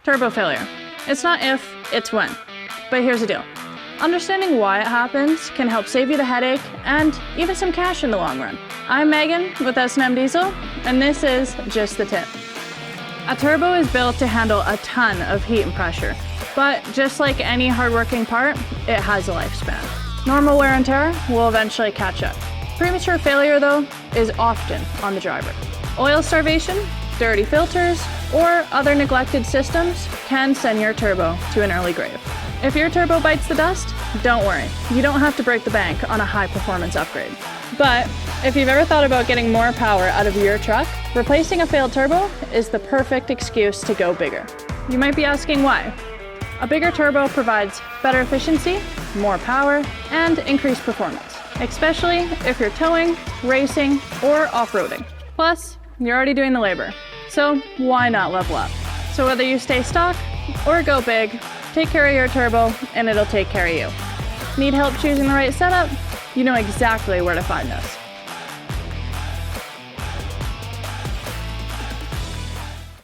Turbo failure. It's not if, it's when. But here's the deal. Understanding why it happens can help save you the headache and even some cash in the long run. I'm Megan with S&M Diesel, and this is Just the Tip. A turbo is built to handle a ton of heat and pressure, but just like any hardworking part, it has a lifespan. Normal wear and tear will eventually catch up. Premature failure, though, is often on the driver. Oil starvation, dirty filters, or other neglected systems can send your turbo to an early grave. If your turbo bites the dust, don't worry. You don't have to break the bank on a high-performance upgrade. But if you've ever thought about getting more power out of your truck, replacing a failed turbo is the perfect excuse to go bigger. You might be asking why. A bigger turbo provides better efficiency, more power, and increased performance, especially if you're towing, racing, or off-roading. Plus, you're already doing the labor, so why not level up? So whether you stay stock or go big, take care of your turbo and it'll take care of you. Need help choosing the right setup? You know exactly where to find us.